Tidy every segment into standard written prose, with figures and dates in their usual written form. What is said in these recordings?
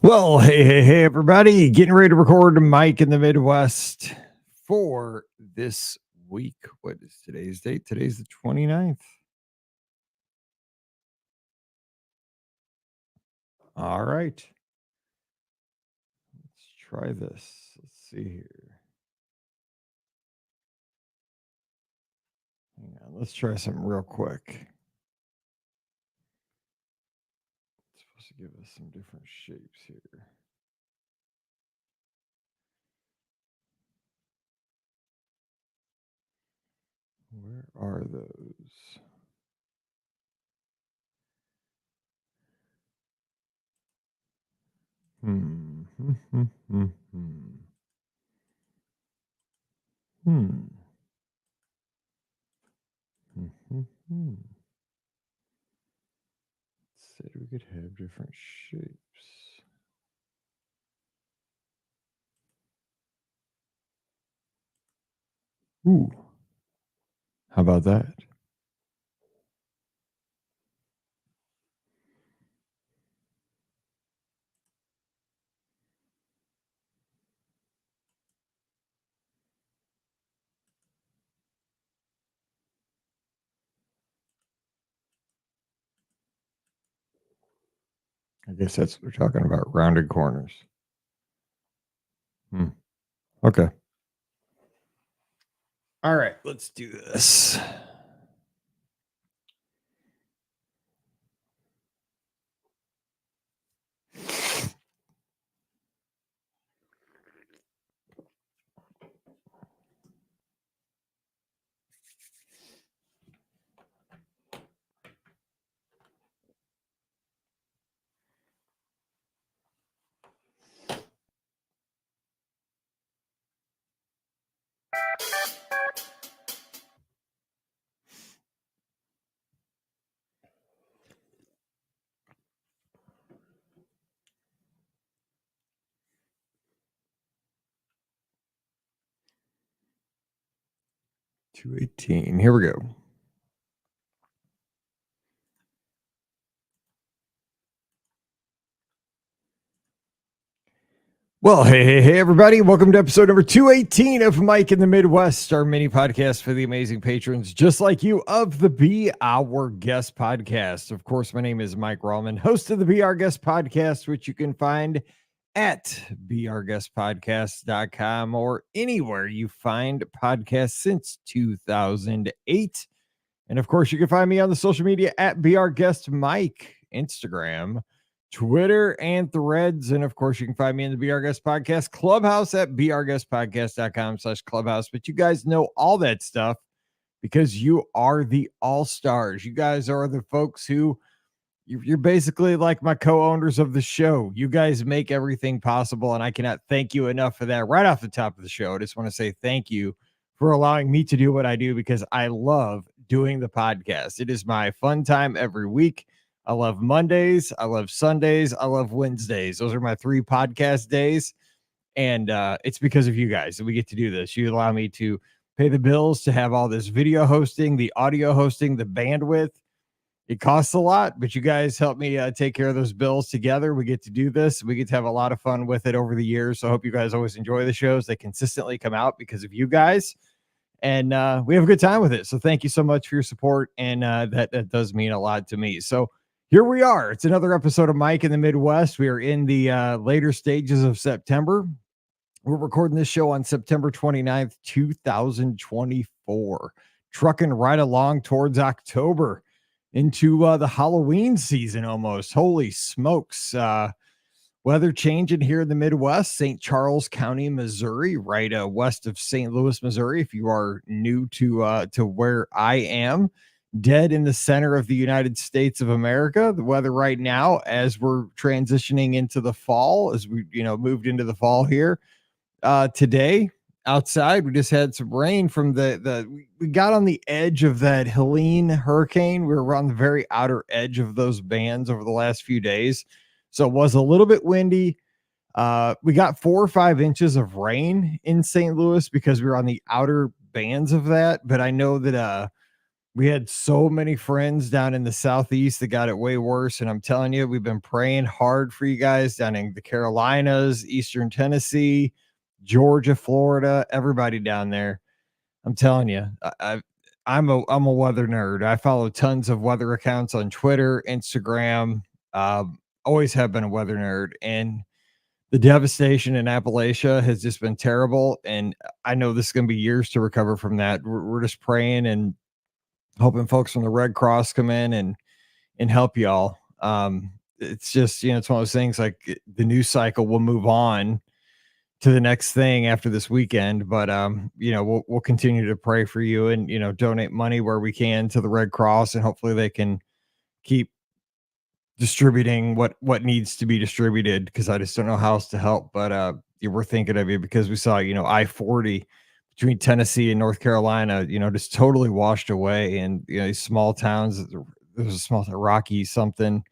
Well, hey, everybody. Getting ready to record Mike in the Midwest for this week. What is today's date? Today's the 29th. All right. Let's try this. Let's see here. Hang on. Let's try something real quick. It's supposed to give us some different shapes here. Where are those? Hmm. Hmm. Hmm. Hmm. Hmm. Hmm. Hmm. Hmm. Said we could have different shapes. Ooh. How about that? I guess that's what we're talking about, rounded corners. Okay. All right, let's do this. $218. Here we go. Well, hey, everybody. Welcome to episode number 218 of Mike in the Midwest, our mini podcast for the amazing patrons just like you of the Be Our Guest podcast. Of course, my name is Mike Rallman, host of the Be Our Guest podcast, which you can find at beourguestpodcast.com or anywhere you find podcasts since 2008. And of course, you can find me on the social media at Be Our Guest Mike, Instagram, Twitter, and Threads. And of course, you can find me in the Be Our Guest Podcast Clubhouse at beourguestpodcast.com/clubhouse. But you guys know all that stuff because you are the all-stars. You guys are the folks who you're basically like my co-owners of the show. You guys make everything possible, and I cannot thank you enough for that. Right off the top of the show, I just want to say thank you for allowing me to do what I do because I love doing the podcast. It is my fun time every week. I love Mondays, I love Sundays, I love Wednesdays. Those are my 3 podcast days, and it's because of you guys that we get to do this. You allow me to pay the bills, to have all this video hosting, the audio hosting, the bandwidth. It costs a lot, but you guys help me take care of those bills together. We get to do this. We get to have a lot of fun with it over the years. So I hope you guys always enjoy the shows. They consistently come out because of you guys. And we have a good time with it. So thank you so much for your support. And that does mean a lot to me. So here we are. It's another episode of Mike in the Midwest. We are in the later stages of September. We're recording this show on September 29th, 2024. Trucking right along towards October into the Halloween season almost. Holy smokes. Weather changing here in the Midwest, St. Charles County, Missouri, right west of St. Louis, Missouri. If you are new to where I am, dead in the center of the United States of America. The weather right now, as we're transitioning into the fall, as we moved into the fall here today. Outside, we just had some rain from we got on the edge of that Helene hurricane. We were on the very outer edge of those bands over the last few days. So it was a little bit windy. We got 4 or 5 inches of rain in St. Louis because we were on the outer bands of that. But I know that We had so many friends down in the Southeast that got it way worse, and I'm telling you, we've been praying hard for you guys down in the Carolinas, Eastern Tennessee, Georgia, Florida, everybody down there. I'm telling you, I'm a weather nerd. I follow tons of weather accounts on Twitter, Instagram. Always have been a weather nerd, and the devastation in Appalachia has just been terrible. And I know this is going to be years to recover from that. We're just praying and hoping folks from the Red Cross come in and help y'all. It's just, it's one of those things like the news cycle will move on to the next thing after this weekend, but we'll continue to pray for you and donate money where we can to the Red Cross, and hopefully they can keep distributing what needs to be distributed, because I just don't know how else to help. But we're thinking of you because we saw I-40 between Tennessee and North Carolina, just totally washed away, and these small towns. There's a small Rocky something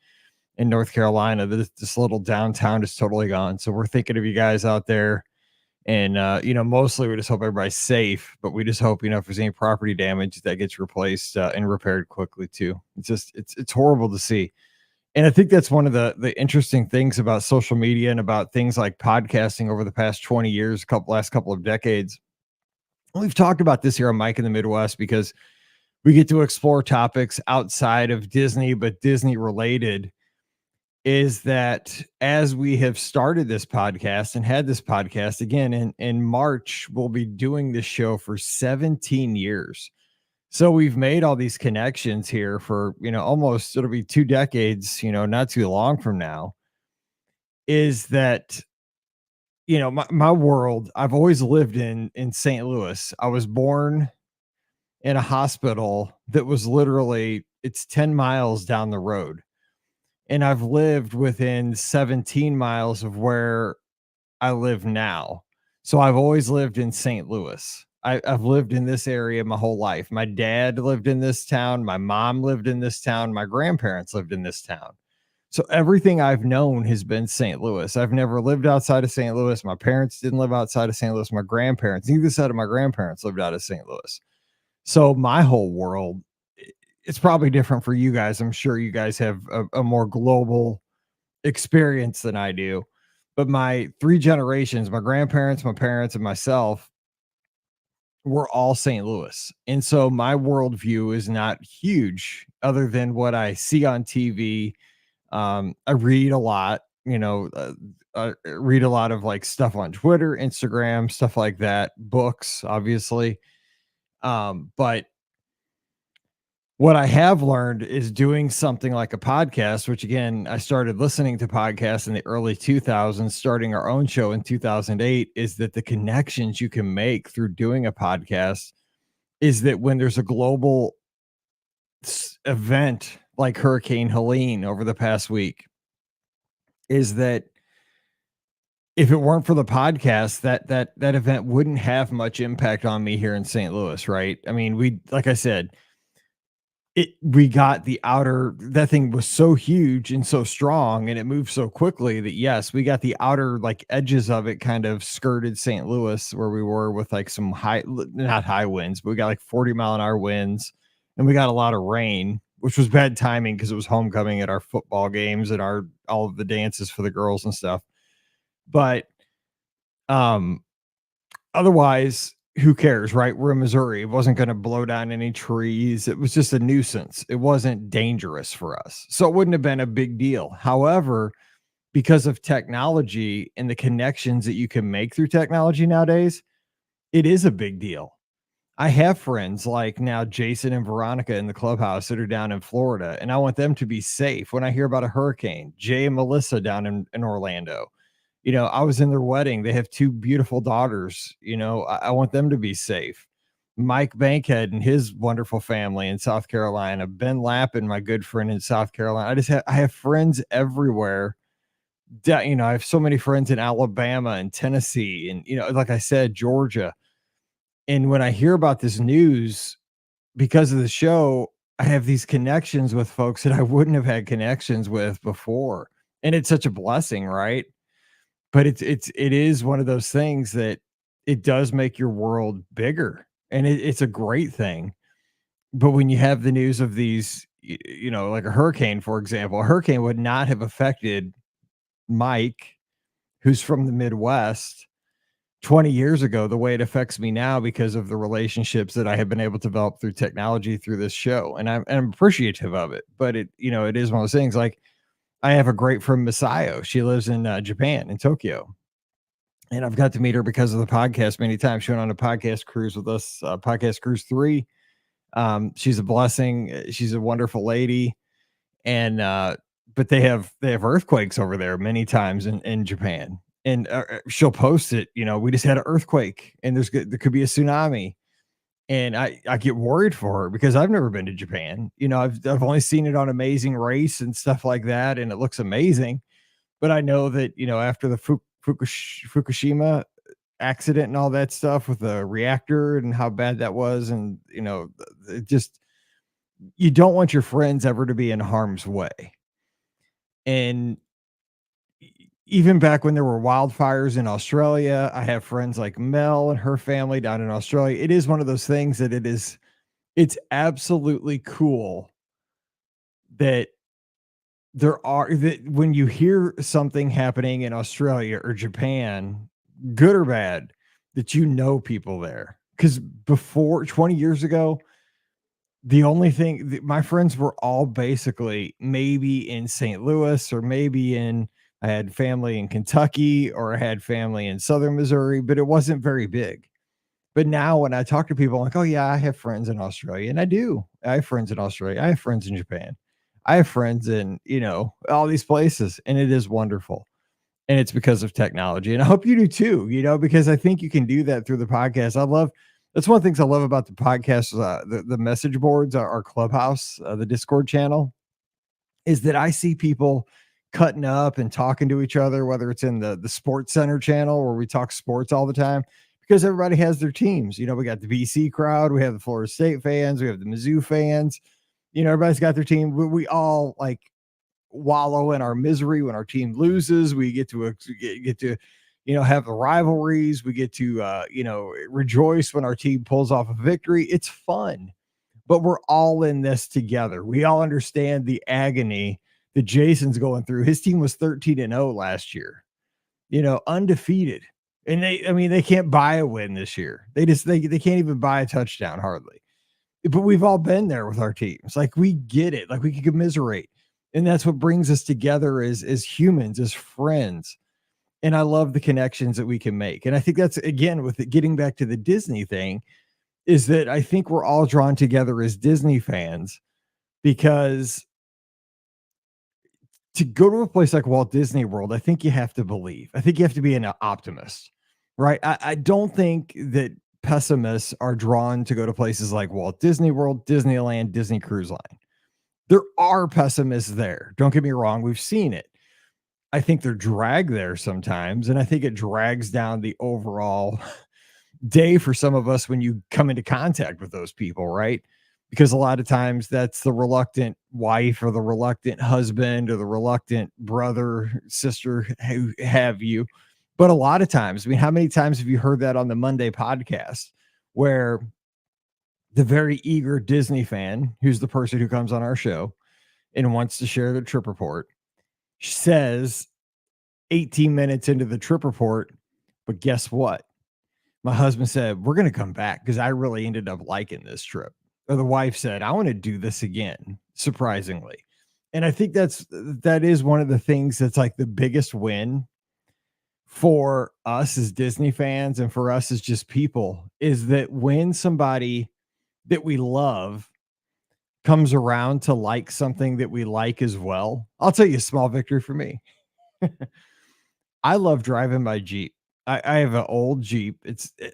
in North Carolina. This little downtown is totally gone. So we're thinking of you guys out there. And mostly we just hope everybody's safe, but we just hope, if there's any property damage, that gets replaced and repaired quickly too. It's horrible to see. And I think that's one of the interesting things about social media and about things like podcasting over the past 20 years, last couple of decades. We've talked about this here on Mike in the Midwest because we get to explore topics outside of Disney, but Disney related. Is that as we have started this podcast and had this podcast again in March, we'll be doing this show for 17 years. So we've made all these connections here for, almost, it'll be 2 decades, not too long from now. Is that, my world, I've always lived in St. Louis. I was born in a hospital that was literally, it's 10 miles down the road. And I've lived within 17 miles of where I live now. So I've always lived in St. Louis. I've lived in this area my whole life. My dad lived in this town. My mom lived in this town. My grandparents lived in this town. So everything I've known has been St. Louis. I've never lived outside of St. Louis. My parents didn't live outside of St. Louis. My grandparents, neither side of my grandparents lived out of St. Louis. So my whole world, it's probably different for you guys. I'm sure you guys have a more global experience than I do. But my 3 generations, my grandparents, my parents, and myself, were all St. Louis. And so my worldview is not huge other than what I see on TV. I read a lot, I read a lot of like stuff on Twitter, Instagram, stuff like that, books, obviously. But what I have learned is doing something like a podcast, which again, I started listening to podcasts in the early 2000s, starting our own show in 2008, is that the connections you can make through doing a podcast is that when there's a global event like Hurricane Helene over the past week, is that if it weren't for the podcast, that event wouldn't have much impact on me here in St. Louis, right? I mean, like I said, we got the outer, that thing was so huge and so strong and it moved so quickly that yes, we got the outer like edges of it kind of skirted St. Louis where we were with like some not high winds, but we got like 40-mile-an-hour winds and we got a lot of rain, which was bad timing because it was homecoming at our football games and all of the dances for the girls and stuff. But otherwise, who cares, right? We're in Missouri. It wasn't going to blow down any trees. It was just a nuisance. It wasn't dangerous for us. So it wouldn't have been a big deal. However, because of technology and the connections that you can make through technology nowadays, it is a big deal. I have friends like now Jason and Veronica in the clubhouse that are down in Florida, and I want them to be safe when I hear about a hurricane. Jay and Melissa down in Orlando. I was in their wedding. They have 2 beautiful daughters. I want them to be safe. Mike Bankhead and his wonderful family in South Carolina. Ben Lappin, my good friend in South Carolina. I have friends everywhere. I have so many friends in Alabama and Tennessee and, like I said, Georgia. And when I hear about this news because of the show, I have these connections with folks that I wouldn't have had connections with before. And it's such a blessing, right? But it is one of those things that it does make your world bigger, and it's a great thing. But when you have the news of these, like a hurricane, for example, a hurricane would not have affected Mike, who's from the Midwest 20 years ago, the way it affects me now because of the relationships that I have been able to develop through technology through this show. And I'm appreciative of it. But it is one of those things. Like, I have a great friend, Masayo. She lives in Japan, in Tokyo. And I've got to meet her because of the podcast many times. She went on a podcast cruise with us, podcast cruise 3. She's a blessing. She's a wonderful lady. And but they have earthquakes over there many times in Japan. And she'll post it, we just had an earthquake and there could be a tsunami. And I get worried for her because I've never been to Japan. I've only seen it on Amazing Race and stuff like that, and it looks amazing. But I know that, after the Fukushima accident and all that stuff with the reactor and how bad that was, and it just, you don't want your friends ever to be in harm's way. And even back when there were wildfires in Australia, I have friends like Mel and her family down in Australia. It is one of those things that it's absolutely cool that that when you hear something happening in Australia or Japan, good or bad, that people there. Because before 20 years ago, the only thing my friends were all basically maybe in St. Louis, or maybe I had family in Kentucky, or I had family in Southern Missouri, but it wasn't very big. But now when I talk to people, I'm like, oh yeah, I have friends in Australia. And I do. I have friends in Australia. I have friends in Japan. I have friends in, all these places. And it is wonderful. And it's because of technology. And I hope you do too, because I think you can do that through the podcast. That's one of the things I love about the podcast, the message boards, our Clubhouse, the Discord channel, is that I see people cutting up and talking to each other, whether it's in the Sports Center channel where we talk sports all the time, because everybody has their teams. We got the BC crowd, we have the Florida State fans, we have the Mizzou fans, everybody's got their team. We all like wallow in our misery when our team loses. We get to have the rivalries. We get to rejoice when our team pulls off a victory. It's fun, but we're all in this together. We all understand the agony that Jason's going through. His team was 13-0 last year, undefeated. And they can't buy a win this year. They can't even buy a touchdown hardly. But we've all been there with our teams. Like, we get it. Like, we can commiserate. And that's what brings us together as humans, as friends. And I love the connections that we can make. And I think that's, again, with it, getting back to the Disney thing, is that I think we're all drawn together as Disney fans, because to go to a place like Walt Disney World, I think you have to believe. I think you have to be an optimist, right? I don't think that pessimists are drawn to go to places like Walt Disney World, Disneyland, Disney Cruise Line. There are pessimists there. Don't get me wrong. We've seen it. I think they're dragged there sometimes. And I think it drags down the overall day for some of us when you come into contact with those people, right? Because a lot of times that's the reluctant wife or the reluctant husband or the reluctant brother, sister, who have you. But a lot of times, how many times have you heard that on the Monday podcast, where the very eager Disney fan, who's the person who comes on our show and wants to share their trip report, says 18 minutes into the trip report, but guess what? My husband said, we're going to come back because I really ended up liking this trip. Or the wife said, I want to do this again, surprisingly. And I think that is one of the things that's like the biggest win for us as Disney fans, and for us as just people, is that when somebody that we love comes around to like something that we like as well. I'll tell you a small victory for me. I love driving my Jeep. I have an old Jeep.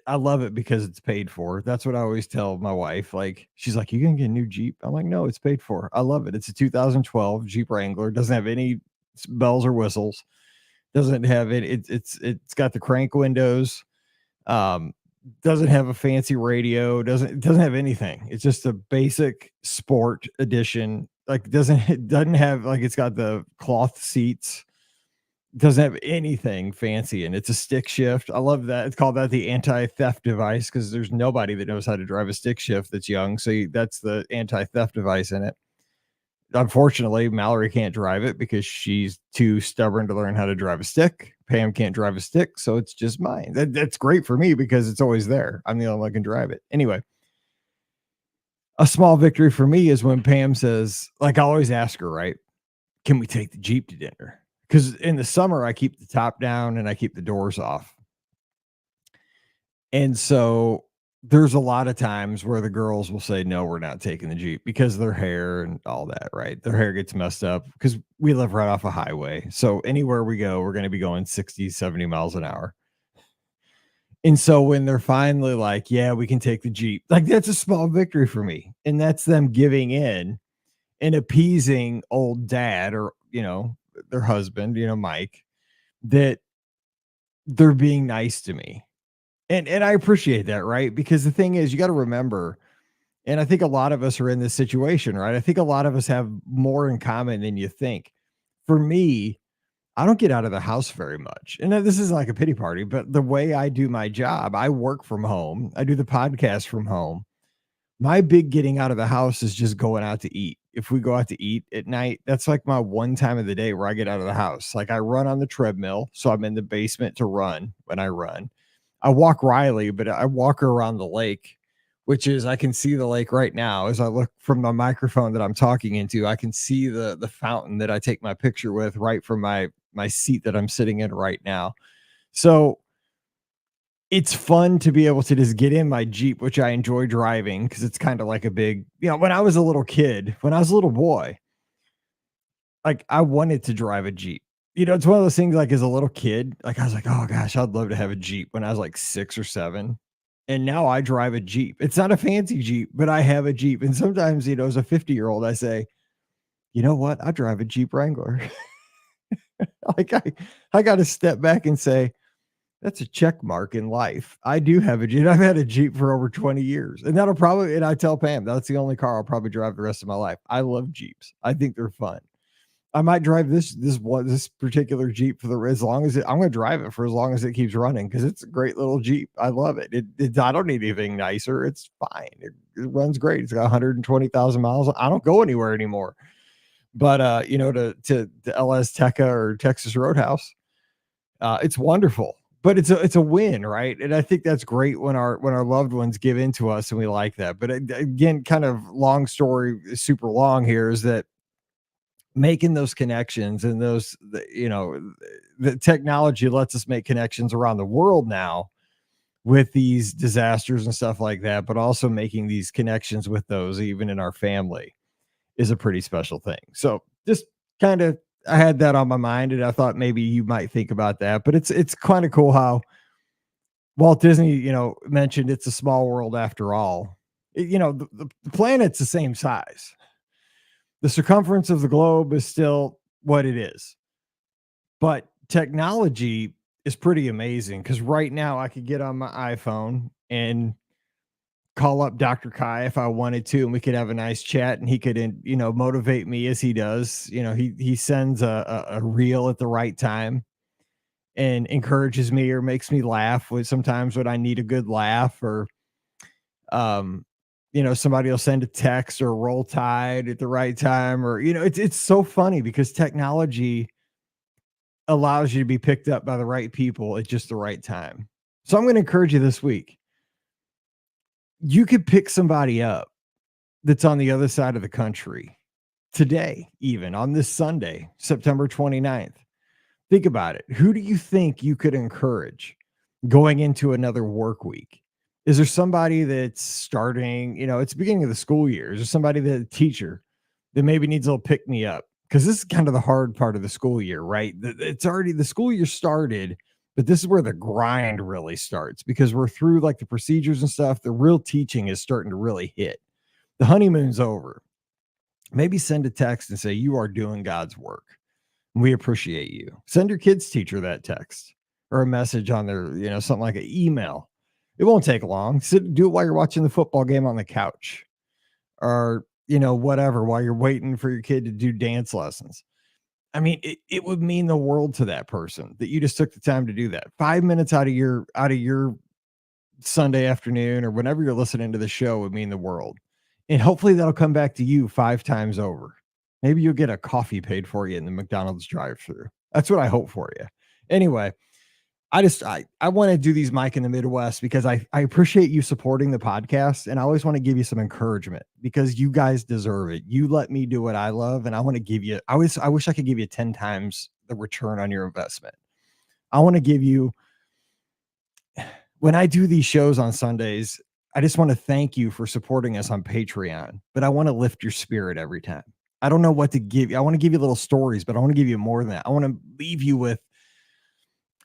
I love it because it's paid for. That's what I always tell my wife. Like, she's like, you gonna get a new Jeep? I'm like, no, it's paid for. I love it. It's a 2012 Jeep Wrangler. Doesn't have any bells or whistles. Doesn't have it. It's got the crank windows. Doesn't have a fancy radio. Doesn't have anything. It's just a basic sport edition. Like, it doesn't have, like, it's got the cloth seats. Doesn't have anything fancy, and it's a stick shift. I love that. It's called that the anti-theft device because there's nobody that knows how to drive a stick shift that's young. So that's the anti-theft device in it. Unfortunately, Mallory can't drive it because she's too stubborn to learn how to drive a stick. Pam can't drive a stick, so it's just mine. That's great for me because it's always there. I'm the only one that can drive it. Anyway, a small victory for me is when Pam says, like, I always ask her, right? Can we take the Jeep to dinner? Because in the summer, I keep the top down and I keep the doors off. And so there's a lot of times where the girls will say, no, we're not taking the Jeep because of their hair and all that, right? Their hair gets messed up because we live right off a highway. So anywhere we go, we're going to be going 60, 70 miles an hour. And so when they're finally like, yeah, we can take the Jeep, like that's a small victory for me. And that's them giving in and appeasing old dad or, their husband, Mike, that they're being nice to me. And I appreciate that, right? Because the thing is, you got to remember, and I think a lot of us are in this situation, right? I think a lot of us have more in common than you think. For me, I don't get out of the house very much. And this is like a pity party, but the way I do my job, I work from home. I do the podcast from home. My big getting out of the house is just going out to eat. If we go out to eat at night, that's like my one time of the day where I get out of the house. Like I run on the treadmill, so I'm in the basement to run when I run. I walk Riley, but I walk her around the lake, which is I can see the lake right now as I look from the microphone that I'm talking into. I can see the fountain that I take my picture with right from my seat that I'm sitting in right now. So it's fun to be able to just get in my Jeep, which I enjoy driving because it's kind of like a big, when I was a little kid, when I was a little boy, like I wanted to drive a Jeep. It's one of those things like as a little kid, like I was like, oh gosh, I'd love to have a Jeep when I was like 6 or 7. And now I drive a Jeep. It's not a fancy Jeep, but I have a Jeep. And sometimes, as a 50-year-old, I say, you know what? I drive a Jeep Wrangler. like I got to step back and say, that's a check mark in life. I do have a Jeep. I've had a Jeep for over 20 years. And and I tell Pam, that's the only car I'll probably drive the rest of my life. I love Jeeps. I think they're fun. I might drive this particular Jeep as long as I'm going to drive it for as long as it keeps running because it's a great little Jeep. I love it. I don't need anything nicer. It's fine. It runs great. It's got 120,000 miles. I don't go anywhere anymore. But to LS Teca or Texas Roadhouse, it's wonderful. But it's a win, right? And I think that's great when our loved ones give in to us and we like that. But again, kind of long story, super long here is that making those connections and the technology lets us make connections around the world now with these disasters and stuff like that, but also making these connections with those even in our family is a pretty special thing. So just kind of I had that on my mind and I thought maybe you might think about that, but it's kind of cool how Walt Disney, mentioned it's a small world after all. The planet's the same size. The circumference of the globe is still what it is. But technology is pretty amazing because right now I could get on my iPhone and call up Dr. Kai if I wanted to, and we could have a nice chat and he could, motivate me as he does. He sends a reel at the right time and encourages me or makes me laugh with sometimes when I need a good laugh or, somebody will send a text or roll tide at the right time or, it's so funny because technology allows you to be picked up by the right people at just the right time. So I'm going to encourage you this week. You could pick somebody up that's on the other side of the country today, even on this Sunday, September 29th. Think about it. Who do you think you could encourage going into another work week? Is there somebody that's starting, it's the beginning of the school year? Is there somebody that a teacher that maybe needs a little pick me up? Because this is kind of the hard part of the school year, right? It's already the school year started, but this is where the grind really starts because we're through like the procedures and stuff. The real teaching is starting to really hit. The honeymoon's over. Maybe send a text and say, you are doing God's work. We appreciate you. Send your kid's teacher that text or a message on their, something like an email. It won't take long. Do it while you're watching the football game on the couch or, whatever, while you're waiting for your kid to do dance lessons. I mean, it would mean the world to that person that you just took the time to do that. 5 minutes out of your Sunday afternoon or whenever you're listening to the show would mean the world. And hopefully that'll come back to you 5 times over. Maybe you'll get a coffee paid for you in the McDonald's drive-through. That's what I hope for you. Anyway, I want to do these Mike in the Midwest because I appreciate you supporting the podcast, and I always want to give you some encouragement because you guys deserve it. You let me do what I love, and I want to give you I wish I could give you 10 times the return on your investment. I want to give you when I do these shows on Sundays, I just want to thank you for supporting us on Patreon, but I want to lift your spirit every time. I don't know what to give you. I want to give you little stories, but I want to give you more than that. I want to leave you with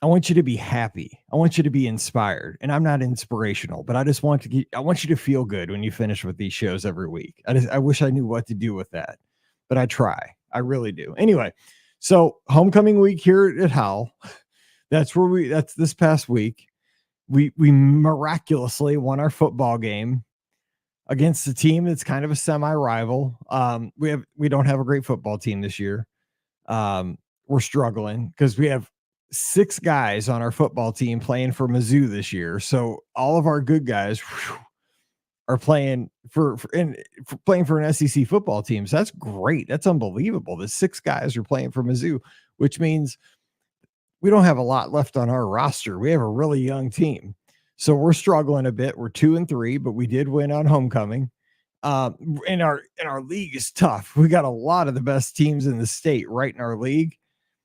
I want you to be happy. I want you to be inspired. And I'm not inspirational, but I just want to I want you to feel good when you finish with these shows every week. I wish I knew what to do with that, but I try. I really do. Anyway, so homecoming week here at Howell. That's this past week. We miraculously won our football game against a team that's kind of a semi-rival. We don't have a great football team this year. We're struggling because we have 6 guys on our football team playing for Mizzou this year. So all of our good guys are playing for playing for an SEC football team. So that's great. That's unbelievable. The 6 guys are playing for Mizzou, which means we don't have a lot left on our roster. We have a really young team. So we're struggling a bit. We're 2-3, but we did win on homecoming. And our league is tough. We got a lot of the best teams in the state right in our league.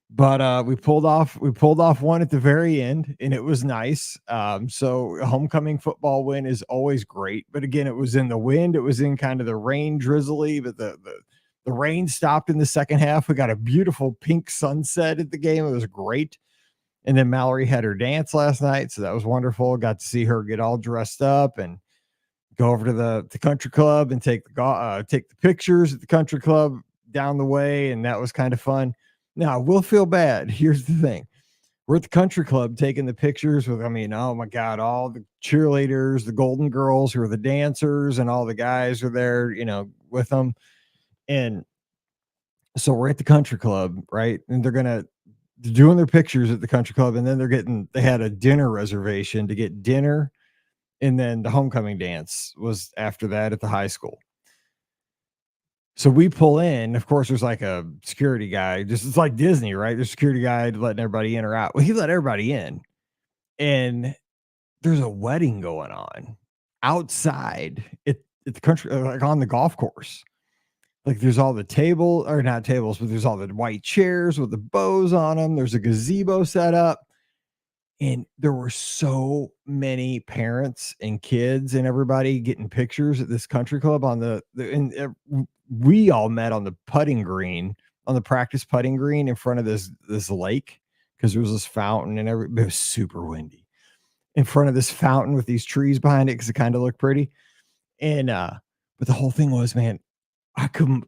But we pulled off one at the very end, and it was nice. So a homecoming football win is always great. But again, it was in the wind, it was in kind of the rain drizzly, but the rain stopped in the second half. We got a beautiful pink sunset at the game. It was great. And then Mallory had her dance last night, so that was wonderful. Got to see her get all dressed up and go over to the country club and take the pictures at the country club down the way, and that was kind of fun. Now, we'll feel bad. Here's the thing. We're at the country club taking the pictures with, oh my God, all the cheerleaders, the Golden Girls who are the dancers, and all the guys are there, with them. And so we're at the country club, right? And they're doing their pictures at the country club, and then they had a dinner reservation to get dinner. And then the homecoming dance was after that at the high school. So we pull in, of course, there's like a security guy, just it's like Disney, right? There's a security guy letting everybody in or out. Well, he let everybody in, and there's a wedding going on outside at the country, like on the golf course. Like there's all the table, or not tables, but there's all the white chairs with the bows on them. There's a gazebo set up. And there were so many parents and kids and everybody getting pictures at this country club we all met on the putting green, on the practice putting green in front of this lake, because there was this fountain and it was super windy in front of this fountain with these trees behind it because it kind of looked pretty. And but the whole thing was, man,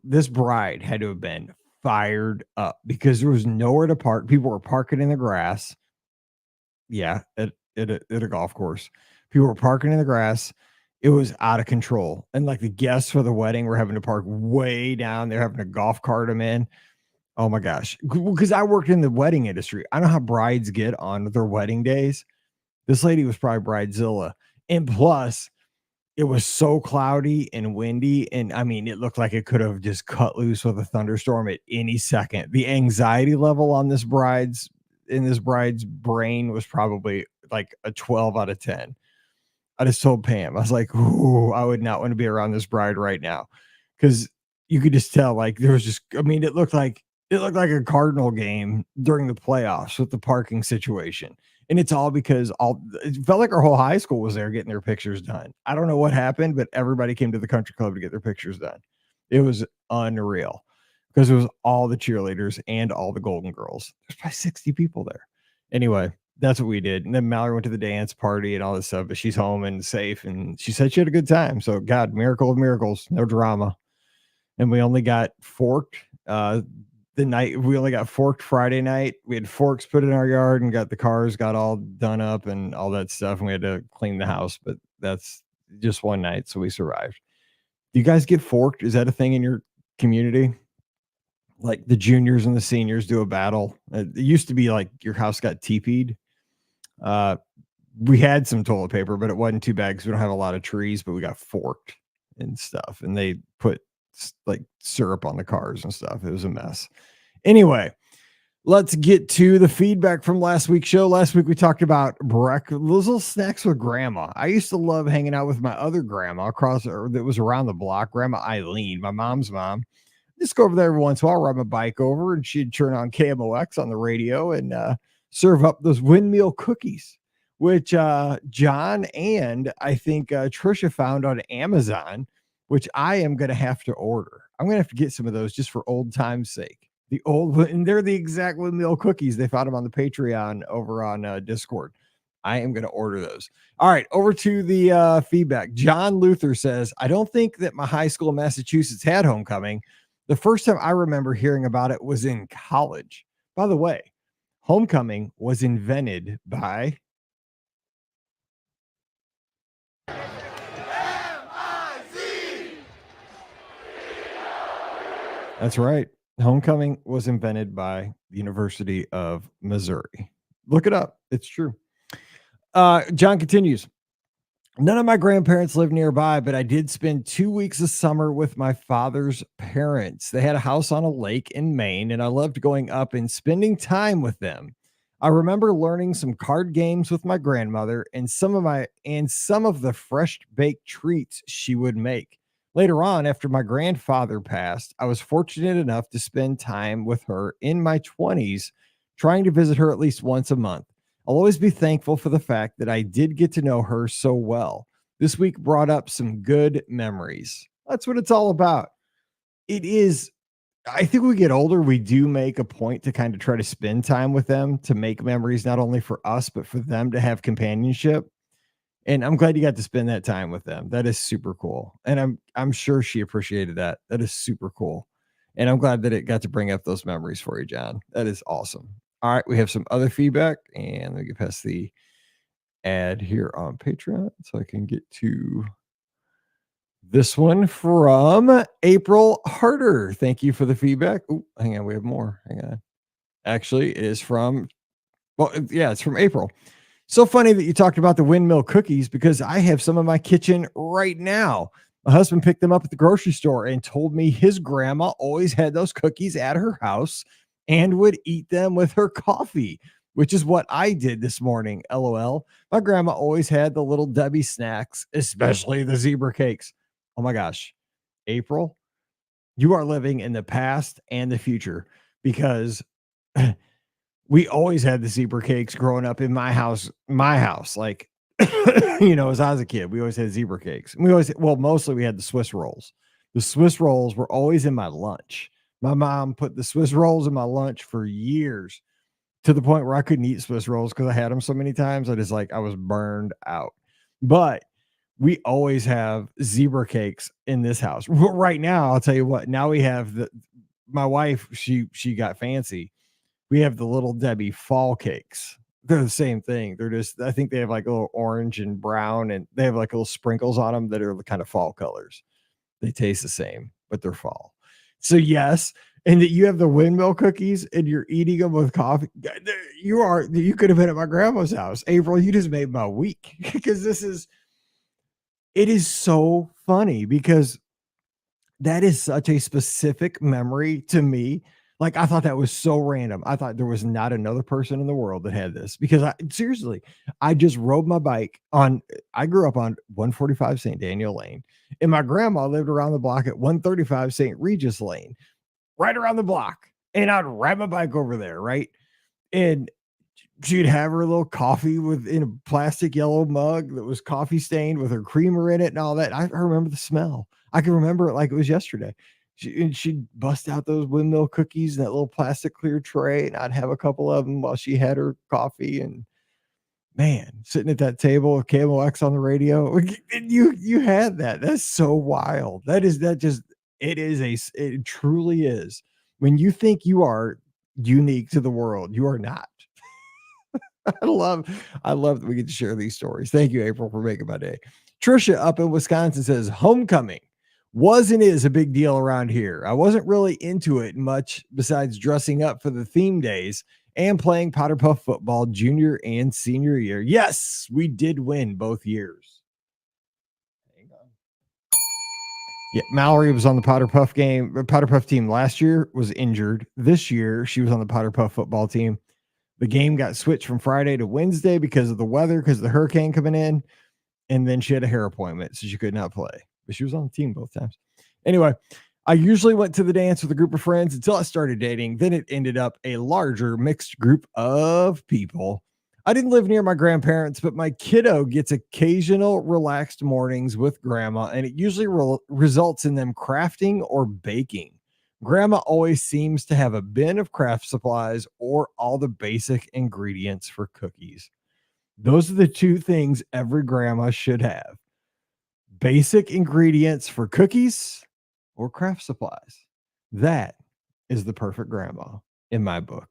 this bride had to have been fired up because there was nowhere to park. People were parking in the grass. Yeah, at a golf course. People were parking in the grass. It was out of control. And like the guests for the wedding were having to park way down. They're having a golf cart them in. Oh my gosh. Because I worked in the wedding industry. I know how brides get on their wedding days. This lady was probably Bridezilla. And plus, it was so cloudy and windy. And I mean, it looked like it could have just cut loose with a thunderstorm at any second. The anxiety level on this bride's brain was probably like a 12 out of 10. I just told Pam, I was like, ooh, I would not want to be around this bride right now. Cause you could just tell, like, there was just, it looked like a Cardinal game during the playoffs with the parking situation. And it's all because it felt like our whole high school was there getting their pictures done. I don't know what happened, but everybody came to the country club to get their pictures done. It was unreal because it was all the cheerleaders and all the Golden Girls. There's probably 60 people there. Anyway, that's what we did. And then Mallory went to the dance party and all this stuff, but she's home and safe. And she said she had a good time. So God, miracle of miracles, no drama. And we only got forked we only got forked Friday night. We had forks put in our yard and got the cars got all done up and all that stuff. And we had to clean the house, but that's just one night. So we survived. Do you guys get forked? Is that a thing in your community? like the juniors and the seniors do a battle. It used to be like your house got teepeed. Uh, we had some toilet paper, but it wasn't too bad because we don't have a lot of trees, but we got forked and stuff. And they put like syrup on the cars and stuff. It was a mess. Anyway, let's get to the feedback from last week's show. Last week we talked about breakfast, those little snacks with grandma. I used to love hanging out with my other grandma that was around the block, Grandma Eileen, my mom's mom. Just go over there every once in a while, ride my bike over, and she'd turn on KMOX on the radio and serve up those windmill cookies, which John and I think Trisha found on Amazon, which I am going to have to order. I'm going to have to get some of those just for old time's sake. And they're the exact windmill cookies. They found them on the Patreon over on Discord. I am going to order those. All right, over to the feedback. John Luther says, I don't think that my high school in Massachusetts had homecoming. The first time I remember hearing about it was in college. By the way, homecoming was invented by That's right. Homecoming was invented by the University of Missouri. Look it up. It's true. John continues. None of my grandparents live nearby, but I did spend 2 weeks of summer with my father's parents. They had a house on a lake in Maine, and I loved going up and spending time with them. I remember learning some card games with my grandmother and some of the fresh baked treats she would make. Later on, after my grandfather passed, I was fortunate enough to spend time with her in my 20s, trying to visit her at least once a month. I'll always be thankful for the fact that I did get to know her so well. This week brought up some good memories. That's what it's all about. It is, I think we get older, we do make a point to kind of try to spend time with them to make memories, not only for us, but for them to have companionship. And I'm glad you got to spend that time with them. That is super cool. And I'm sure she appreciated that. That is super cool. And I'm glad that it got to bring up those memories for you, John. That is awesome. All right, we have some other feedback, and let me get past the ad here on Patreon so I can get to this one from April Harder. Thank you for the feedback. Oh, hang on, we have more. Hang on. Actually, it is from, well, yeah, it's from April. So funny that you talked about the windmill cookies because I have some in my kitchen right now. My husband picked them up at the grocery store and told me his grandma always had those cookies at her house and would eat them with her coffee, which is what I did this morning. LOL. My grandma always had the little Debbie snacks, especially the zebra cakes. Oh my gosh. April, you are living in the past and the future because we always had the zebra cakes growing up in my house. Like, as I was a kid, we always had zebra cakes. And mostly we had the Swiss rolls. The Swiss rolls were always in my lunch. My mom put the Swiss rolls in my lunch for years to the point where I couldn't eat Swiss rolls because I had them so many times. I was burned out. But we always have zebra cakes in this house. Right now, I'll tell you what, now we have my wife, she got fancy. We have the little Debbie fall cakes. They're the same thing. They're just, I think they have like a little orange and brown, and they have like little sprinkles on them that are the kind of fall colors. They taste the same, but they're fall. So yes, and that you have the windmill cookies and you're eating them with coffee. You could have been at my grandma's house. April, you just made my week because it is so funny because that is such a specific memory to me. Like, I thought that was so random. I thought there was not another person in the world that had this because I just rode my bike I grew up on 145 St. Daniel Lane, and my grandma lived around the block at 135 St. Regis Lane, right around the block. And I'd ride my bike over there, right? And she'd have her little coffee in a plastic yellow mug that was coffee stained with her creamer in it and all that. I remember the smell. I can remember it like it was yesterday. She'd bust out those windmill cookies in that little plastic clear tray, and I'd have a couple of them while she had her coffee. And man, sitting at that table with KMOX on the radio, you had that. That's so wild. It truly is. When you think you are unique to the world, you are not. I love that we get to share these stories. Thank you, April, for making my day. Trisha up in Wisconsin says homecoming was and is a big deal around here. I wasn't really into it much besides dressing up for the theme days and playing Powder Puff football junior and senior year. Yes, we did win both years. Hang on. Yeah, Mallory was on the Powder Puff team last year, was injured. This year, she was on the Powder Puff football team. The game got switched from Friday to Wednesday because of the weather, because of the hurricane coming in. And then she had a hair appointment, so she could not play. But she was on the team both times. Anyway, I usually went to the dance with a group of friends until I started dating. Then it ended up a larger mixed group of people. I didn't live near my grandparents, but my kiddo gets occasional relaxed mornings with grandma, and it usually results in them crafting or baking. Grandma always seems to have a bin of craft supplies or all the basic ingredients for cookies. Those are the two things every grandma should have: basic ingredients for cookies or craft supplies. That is the perfect grandma in my book.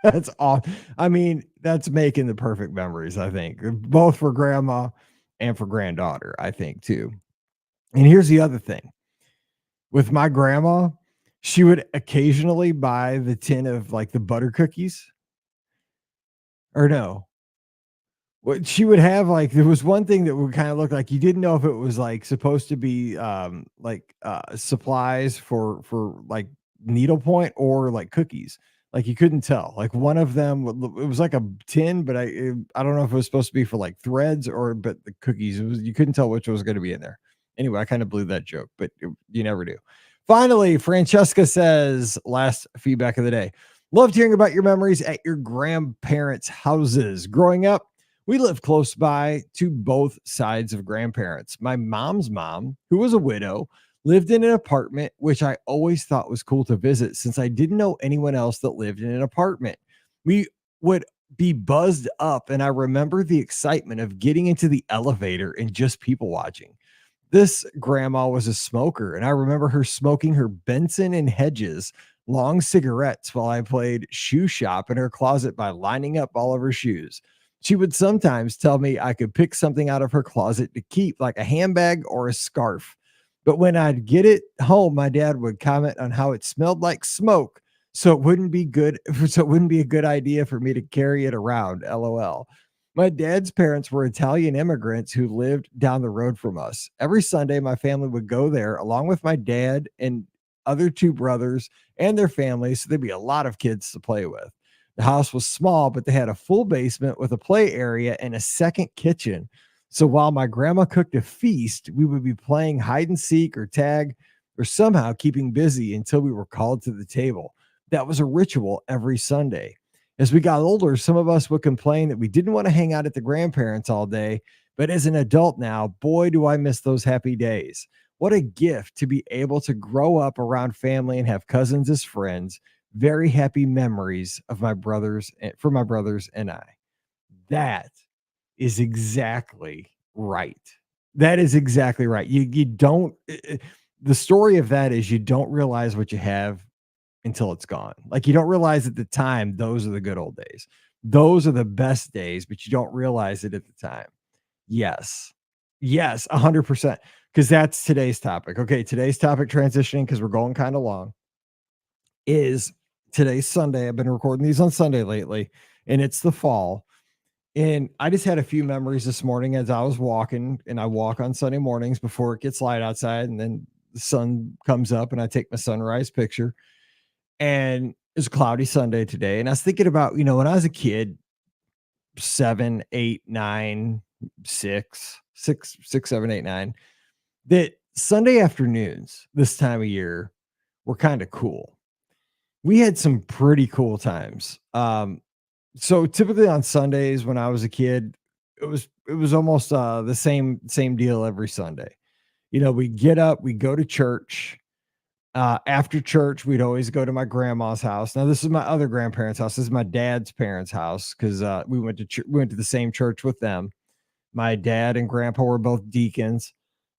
That's all. I mean, that's making the perfect memories, I think, both for grandma and for granddaughter, I think, too. And here's the other thing: with my grandma, she would occasionally buy the tin of like the butter cookies, or no, what she would have, like, there was one thing that would kind of look like you didn't know if it was like supposed to be supplies for like needlepoint or like cookies. Like you couldn't tell. Like one of them it was like a tin, but I don't know if it was supposed to be for like threads or but the cookies. It was, you couldn't tell which was going to be in there. Anyway, I kind of blew that joke, but you never do. Finally, Francesca says, last feedback of the day. Loved hearing about your memories at your grandparents' houses. Growing up, we lived close by to both sides of grandparents. My mom's mom, who was a widow, lived in an apartment, which I always thought was cool to visit since I didn't know anyone else that lived in an apartment. We would be buzzed up, and I remember the excitement of getting into the elevator and just people watching. This grandma was a smoker, and I remember her smoking her Benson and Hedges long cigarettes while I played shoe shop in her closet by lining up all of her shoes. She would sometimes tell me I could pick something out of her closet to keep, like a handbag or a scarf. But when I'd get it home, my dad would comment on how it smelled like smoke. So it wouldn't be good. So it wouldn't be a good idea for me to carry it around. LOL. My dad's parents were Italian immigrants who lived down the road from us. Every Sunday, my family would go there along with my dad and other two brothers and their families. So there'd be a lot of kids to play with. The house was small, but they had a full basement with a play area and a second kitchen. So while my grandma cooked a feast, we would be playing hide and seek or tag or somehow keeping busy until we were called to the table. That was a ritual every Sunday. As we got older, some of us would complain that we didn't want to hang out at the grandparents all day. But as an adult now, boy, do I miss those happy days. What a gift to be able to grow up around family and have cousins as friends. Very happy memories of my brothers for my brothers and I. That is exactly right. That is exactly right. You don't the story of that is you don't realize what you have until it's gone. Like you don't realize at the time those are the good old days. Those are the best days, but you don't realize it at the time. Yes. Yes, 100%. Because that's today's topic. Okay, today's topic, transitioning because we're going kind of long, is today's Sunday. I've been recording these on Sunday lately, and it's the fall. And I just had a few memories this morning as I was walking, and I walk on Sunday mornings before it gets light outside, and then the sun comes up, and I take my sunrise picture. And it's a cloudy Sunday today. And I was thinking about, when I was a kid, 7, 8, 9, 6, 7, 8, 9, that Sunday afternoons this time of year were kind of cool. We had some pretty cool times. So typically on Sundays when I was a kid, it was almost the same deal every Sunday. We get up, we go to church. After church, we'd always go to my grandma's house. Now, this is my other grandparents' house. This is my dad's parents' house because we went to the same church with them. My dad and grandpa were both deacons,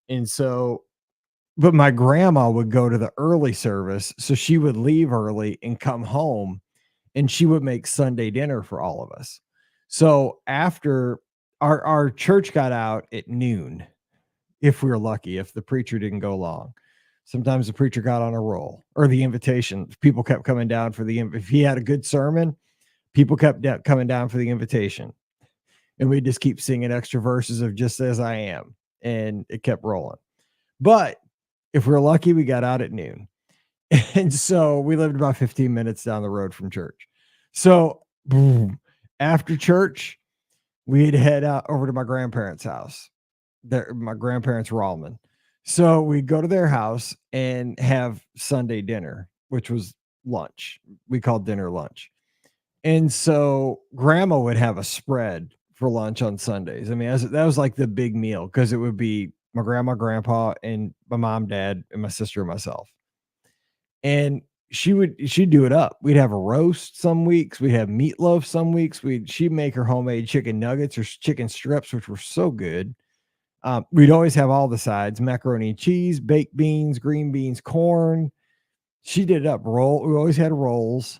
and so, but my grandma would go to the early service, so she would leave early and come home, and she would make Sunday dinner for all of us. So after our church got out at noon, if we were lucky, if the preacher didn't go long. Sometimes the preacher got on a roll, or the invitation. People kept coming down for if he had a good sermon, people kept coming down for the invitation. And we just keep singing extra verses of Just As I Am. And it kept rolling. But if we were lucky, we got out at noon. And so we lived about 15 minutes down the road from church. So boom, after church, we'd head out over to my grandparents' house. My grandparents were Allman. So we'd go to their house and have Sunday dinner, which was lunch. We called dinner lunch. And so grandma would have a spread for lunch on Sundays. I mean, that was like the big meal, because it would be my grandma, grandpa, and my mom, dad, and my sister and myself. And she'd do it up. We'd have a roast some weeks. We'd have meatloaf some weeks. She'd make her homemade chicken nuggets or chicken strips, which were so good. We'd always have all the sides: macaroni and cheese, baked beans, green beans, corn. She did it up. We always had rolls.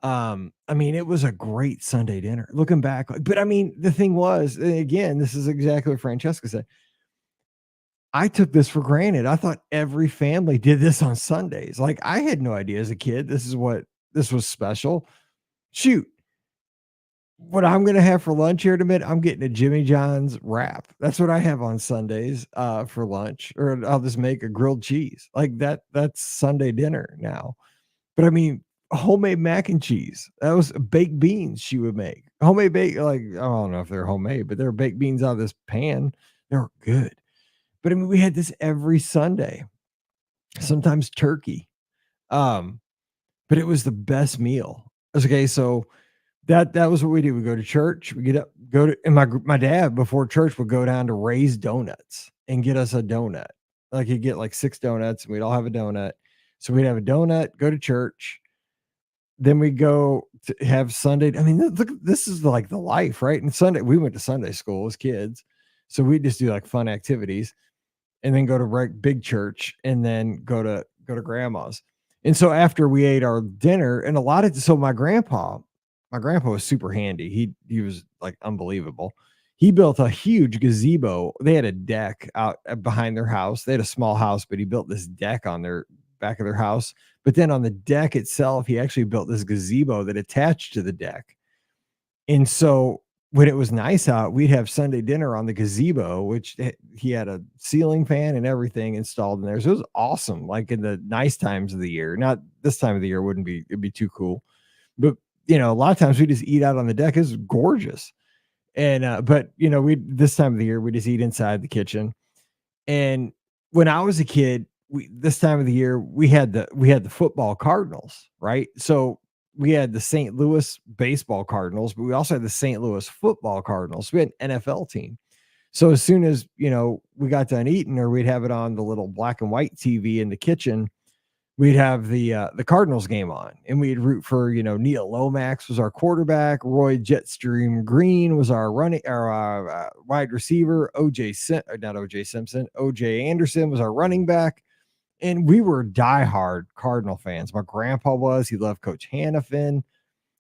I mean, it was a great Sunday dinner looking back. But I mean, the thing was, again, this is exactly what Francesca said. I took this for granted. I thought every family did this on Sundays. Like, I had no idea as a kid this was special. Shoot, what I'm gonna have for lunch here in a minute, I'm getting a Jimmy John's wrap. That's what I have on Sundays for lunch, or I'll just make a grilled cheese. Like that's Sunday dinner now. But I mean, homemade mac and cheese. That was baked beans she would make. Homemade like, I don't know if they're homemade, but they're baked beans out of this pan. They were good. But I mean, we had this every Sunday, sometimes turkey. But it was the best meal. Okay, so that was what we do. We go to church, we get up, and my dad before church would go down to Ray's Donuts and get us a donut. Like, he'd get like 6 donuts, and we'd all have a donut. So we'd have a donut, go to church, then we go to have Sunday. I mean, look, this is like the life, right? And Sunday, we went to Sunday school as kids, so we just do like fun activities, and then go to big church, and then go to grandma's. And so after we ate our dinner, and my grandpa was super handy. He was like unbelievable. He built a huge gazebo. They had a deck out behind their house. They had a small house, but he built this deck on their back of their house. But then on the deck itself, he actually built this gazebo that attached to the deck. And so when it was nice out, we'd have Sunday dinner on the gazebo, which he had a ceiling fan and everything installed in there. So it was awesome. Like in the nice times of the year, not this time of the year, it'd be too cool. But a lot of times we just eat out on the deck. It's gorgeous. And, but this time of the year, we just eat inside the kitchen. And when I was a kid, this time of the year, we had the football Cardinals, right? So we had the St. Louis baseball Cardinals, but we also had the St. Louis football Cardinals. We had an NFL team. So as soon as, we got done eating, or we'd have it on the little black and white TV in the kitchen, we'd have the Cardinals game on, and we'd root for, Neil Lomax was our quarterback. Roy Jetstream Green was our wide receiver. Not OJ Simpson. OJ Anderson was our running back. And we were diehard Cardinal fans. My grandpa was. He loved Coach Hannafin,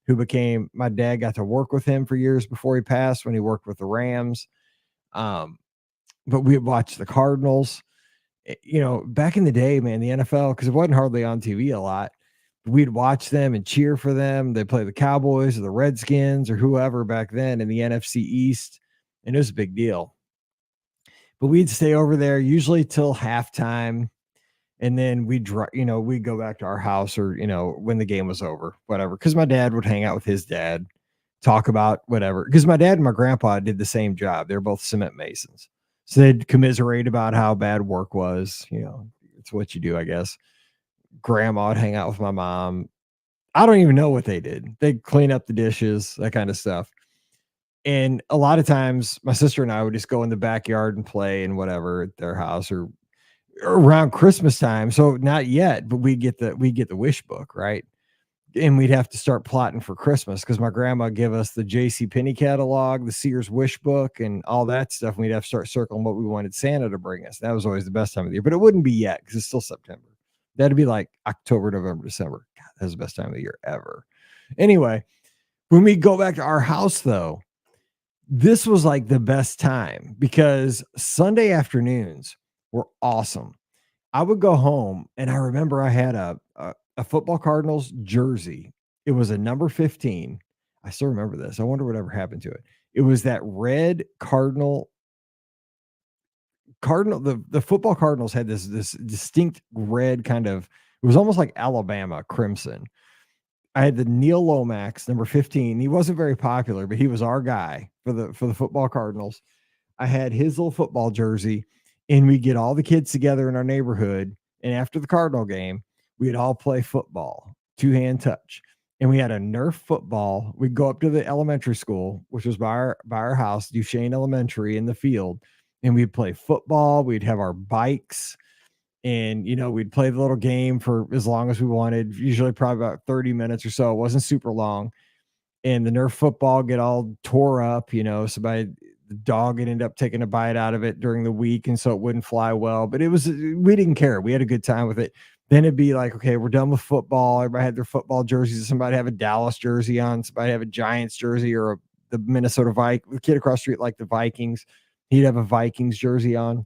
my dad got to work with him for years before he passed, when he worked with the Rams. But we watched the Cardinals. Back in the day, man, the NFL, because it wasn't hardly on TV a lot, we'd watch them and cheer for them. They play the Cowboys or the Redskins or whoever back then in the NFC East, and it was a big deal. But we'd stay over there usually till halftime. And then we'd go back to our house, or, when the game was over, whatever. Because my dad would hang out with his dad, talk about whatever. Because my dad and my grandpa did the same job. They're both cement masons. So they'd commiserate about how bad work was. It's what you do, I guess. Grandma would hang out with my mom. I don't even know what they did. They'd clean up the dishes, that kind of stuff. And a lot of times my sister and I would just go in the backyard and play and whatever at their house, or around Christmas time. So not yet, but we get the wish book, right? And we'd have to start plotting for Christmas, because my grandma give us the J.C. Penney catalog, the Sears wish book, and all that stuff. And we'd have to start circling what we wanted Santa to bring us. That was always the best time of the year, but it wouldn't be yet, because it's still September. That'd be like October, November, December. God, that's the best time of the year ever. Anyway, when we go back to our house, though, this was like the best time because Sunday afternoons were awesome. I would go home and I remember I had a football Cardinals jersey. It was a number 15. I still remember this. I wonder whatever happened to it. It was that red Cardinal, the football Cardinals had this distinct red kind of, it was almost like Alabama crimson. I had the Neil Lomax number 15. He wasn't very popular, but he was our guy for the football Cardinals. I had his little football jersey, and we get all the kids together in our neighborhood. And after the Cardinal game, we'd all play football, two-hand touch. And we had a Nerf football. We'd go up to the elementary school, which was by our house, Duchesne Elementary, in the field, and we'd play football. We'd have our bikes, and we'd play the little game for as long as we wanted, usually probably about 30 minutes or so. It wasn't super long. And the Nerf football get all tore up, somebody, the dog would end up taking a bite out of it during the week, and so it wouldn't fly well. But we didn't care. We had a good time with it. Then it'd be like, okay, we're done with football. Everybody had their football jerseys. Somebody have a Dallas jersey on. Somebody have a Giants jersey, or the Minnesota Vikings. The kid across the street like the Vikings. He'd have a Vikings jersey on.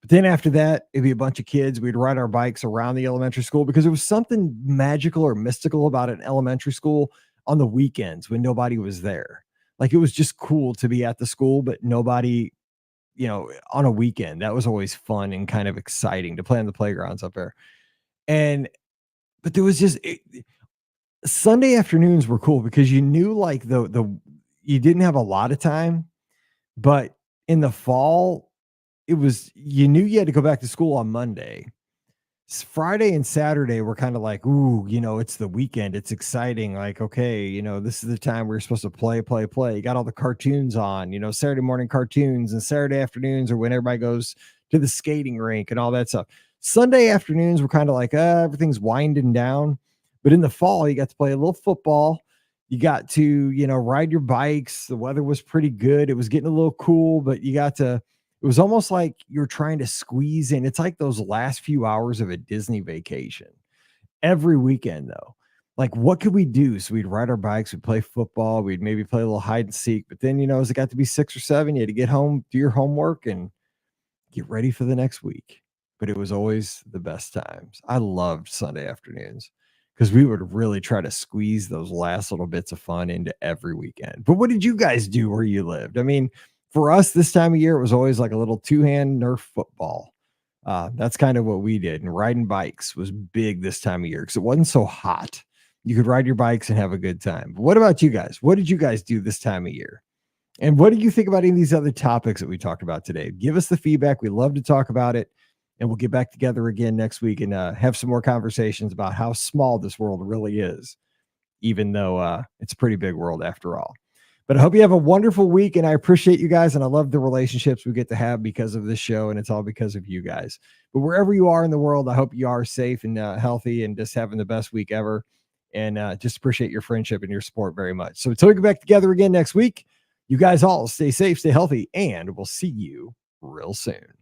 But then after that, it'd be a bunch of kids. We'd ride our bikes around the elementary school because there was something magical or mystical about an elementary school on the weekends when nobody was there. Like, it was just cool to be at the school, but nobody, on a weekend. That was always fun and kind of exciting to play on the playgrounds up there. But there was just Sunday afternoons were cool because you knew like you didn't have a lot of time, but in the fall, you knew you had to go back to school on Monday. Friday and Saturday were kind of like, ooh, it's the weekend. It's exciting. Like, okay, this is the time we're supposed to play. You got all the cartoons on, Saturday morning cartoons, and Saturday afternoons are when everybody goes to the skating rink and all that stuff. Sunday afternoons were kind of like, everything's winding down. But in the fall, you got to play a little football. You got to, ride your bikes. The weather was pretty good. It was getting a little cool, but it was almost like you're trying to squeeze in. It's like those last few hours of a Disney vacation every weekend, though. Like, what could we do? So we'd ride our bikes, we'd play football, we'd maybe play a little hide and seek. But then, as it got to be 6 or 7, you had to get home, do your homework, and get ready for the next week. But it was always the best times. I loved Sunday afternoons because we would really try to squeeze those last little bits of fun into every weekend. But what did you guys do where you lived? I mean, for us this time of year, it was always like a little two-hand Nerf football. That's kind of what we did. And riding bikes was big this time of year because it wasn't so hot. You could ride your bikes and have a good time. But what about you guys? What did you guys do this time of year? And what did you think about any of these other topics that we talked about today? Give us the feedback. We love to talk about it. And we'll get back together again next week and have some more conversations about how small this world really is, even though it's a pretty big world after all. But I hope you have a wonderful week, and I appreciate you guys, and I love the relationships we get to have because of this show, and it's all because of you guys. But wherever you are in the world, I hope you are safe and healthy and just having the best week ever, and just appreciate your friendship and your support very much. So until we get back together again next week, you guys all stay safe, stay healthy, and we'll see you real soon.